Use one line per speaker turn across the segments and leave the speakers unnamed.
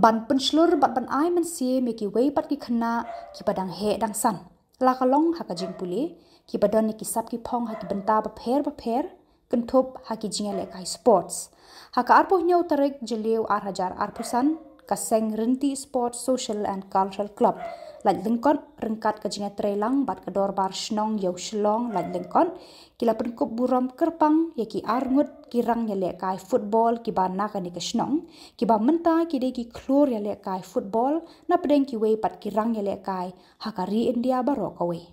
ban penslur bat ban ai man si me ki wei pat ki khana ki padang he dang san la kalong ha ka jing puli ki badon ni ki sap ki phong ha ki benta ba pher kenthop ha ki jingale kai sports ha ka arpo nyau tarek jeliu 8000 arpusan ka seng renti sports social and cultural club laj lingkon rengkat ka jinga trelang bat ka dor bar snong yau shlong laj lingkon kila penkop buram kerpang ya ki arngut ki rang ya le kai football ki ba na ka ni ka snong ki ba menta ki de ki klor ya le kai football na pedeng ki wei pat ki rang ya le kai hakari india baro ka wei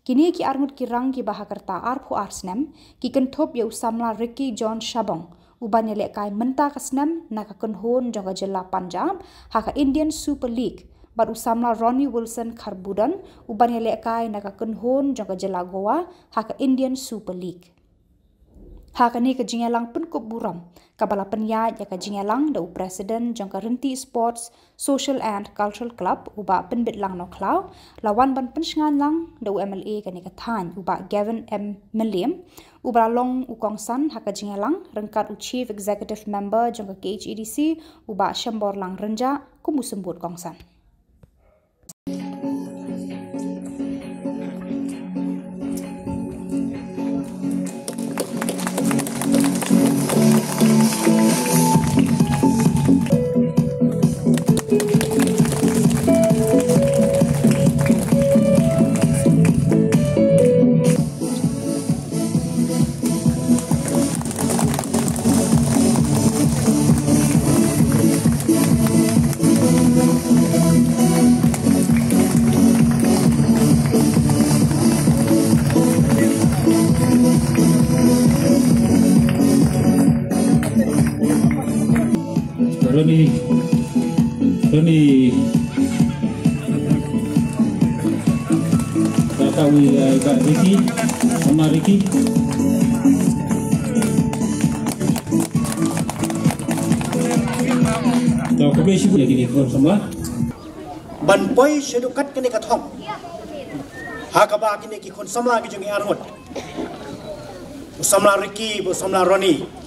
kini ki arngut ki rang ki ba hakarta arphu arsnem ki kenthop yau samla Ricky John Shabong uban ya le kai menta ka snem na ka kunhon jonga jela Punjab haka Indian Super League bat usamla Ronnie Wilson Karbudan uban ya le kai na ka kunhon jonga jela Goa haka Indian Super League haka ni ka jingalang pun kop buram kabala penya ya ka jingalang da president jonga renti sports social and cultural club uba penbit lang no klau lawan ban pensngan lang da MLA ka ni ka than uba Gavin M Milliam ubra long ukong san haka jingalang rengkat u chief executive member jonga KHEDC uba shambor lang renja kumusembut kongsan
Roni katawi Kak Ricky sama Ricky tau kabe sibu lagi ni kau sama
ban poi sedukat kini kathong hakaba kini ki kon samla ki jungi arngot samla Ricky bu samla Roni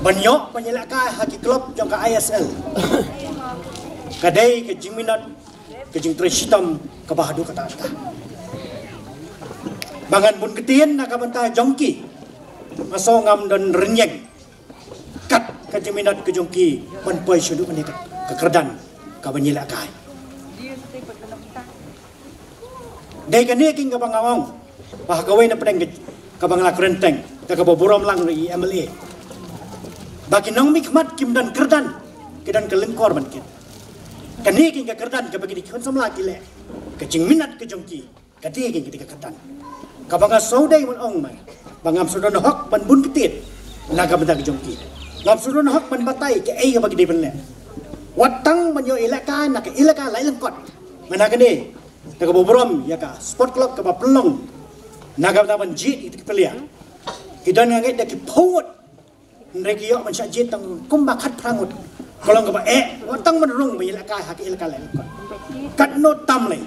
banyok penyelaka haki klub jangka ISL kadai ke jiminat ke jing tresitam ke bahadu kata bangan bun ketien nak bantah jongki maso ngam dan renyeng kat ke jiminat ke jongki panpoi sudu ni ke kerdan ke penyelaka dai kene king ke bangawang bah gawe na pedeng ke bangla krenteng ke boborom lang ri MLA bagi nong mikmat kim dan kerdan kedan kelengkor man kit kani king ke kerdan ke bagi dikon samla kile ke jing minat ke jongki kati king ke kerdan ka banga saudai mun ong mai bangam sudon hok ban bun ketit naga benda ke jongki ngam sudon hok ban batai ke ai ke bagi dipen le watang man yo ilaka nak ilaka lai lengkot mana kene ke boborom ya ka sport club ke ba pelong naga benda ban jit itu pelia kidan ngai dak powot nreki yo man sya jit tang kumbakat prangut kalau ngaba watang menurung menyelakai hak ilaka lain kat no tam lai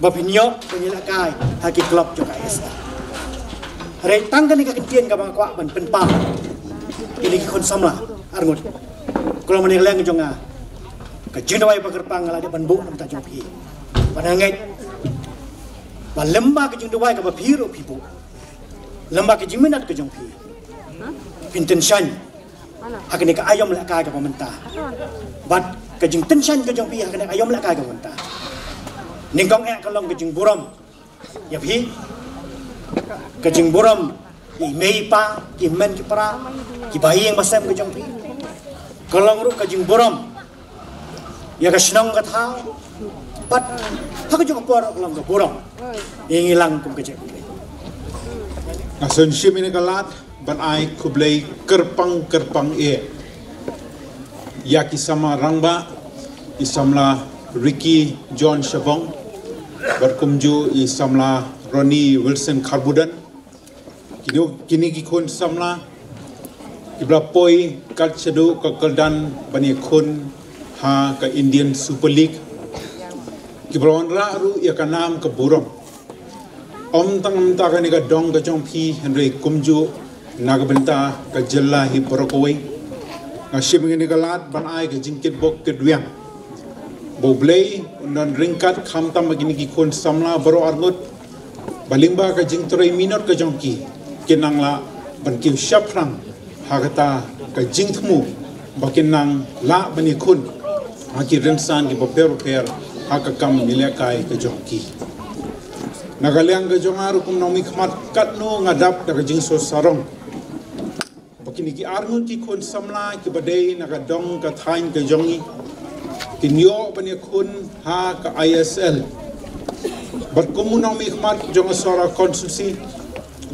bapinyo menyelakai hak klub juga es re tang kan ka kitien ka bang kwa ban penpa ini kon samla arngut kalau menilai ngejonga ka jindawai pagerpang ngala de ban bu nam ta jopi panangai ba lemba ke jindawai ka ba phiru phipu lemba ke jiminat ke jongpi pintensan hakane ka ayom la ka pemerintah bat ka jing tensan ka jong pi hakane ayom la ka pemerintah ningkong kalong ka jing buram ya pi ka jing buram i mei pa ki men ki para ki bayi yang basam ka jong pi kalong ru ka jing buram ya ka snong ka tha bat hak jong por kalong ka buram ingilang kum ka jing
asun shim ini kalat ban ai kublai kerpang ya kisama rangba isamla Ricky John Shabong berkumju isamla Ronnie Wilson Karbudan kini kikun samla ibla poi kat sedu ka keldan bani kun ha ka Indian Super League kibron ra ru ya kanam ka burom om tang ta ka ni ka dong ka jong phi Henry kumju nagbenta ka jella hi porokoi ngasih begini galat ban ai ke jingkit bok ke duang boblei dan ringkat kham tam begini ki kon samla baro arnut balingba ka jingtrai minor ka jongki kinangla ban ki shaprang hagata ka jingthmu bakinang la bani kun haki rensan ki boper haka kam milekai ka jongki nagaliang ka jongaru kum nomi khmat katno ngadap ka jingso sarong bakini ki arnut ki kon samla ki badai nagadong ka thain ka jongi kinyo bani kun ha ka ISL berkomunang mikmat jong sora konstitusi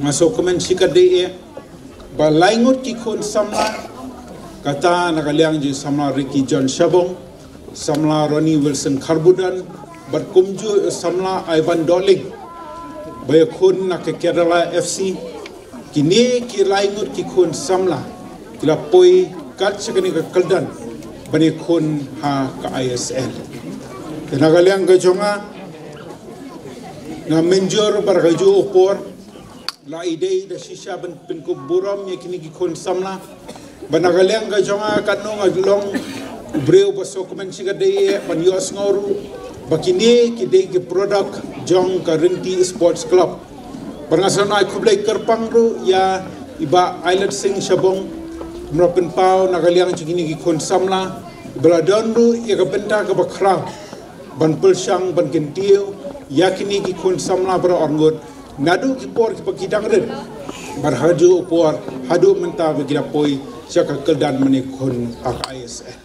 masuk komen sikade balaingut ki kun samla kata nakaliang ji samla Ricky John Shabong samla Ronnie Wilson Karbudan berkumju samla Ivan Doling bayakun nak Kerala FC kini ki laingut ki kun samla kila poi kat sekani ka kaldan bani kun ha ka ISL nakaliang ka jonga na menjor bargaju opor la ide da shisha ban pinku buram yakini ki kon samla banagaliang ga jonga kanong aglong breu baso komen siga de ban yos ngoru bakini ki de ki product jong Karinti Sports Club barngasana kublai kerpang ru ya iba Island Sing Shabong merapen pau nagaliang jingini ki kon samla beladon ru ya ka benta ka bakra ban pulsang ban kentiu yakini ki kun samla bro orngot nadu ki por ki pakidang red barhaju por hadu menta begira poi syaka keldan meni kun ak ISL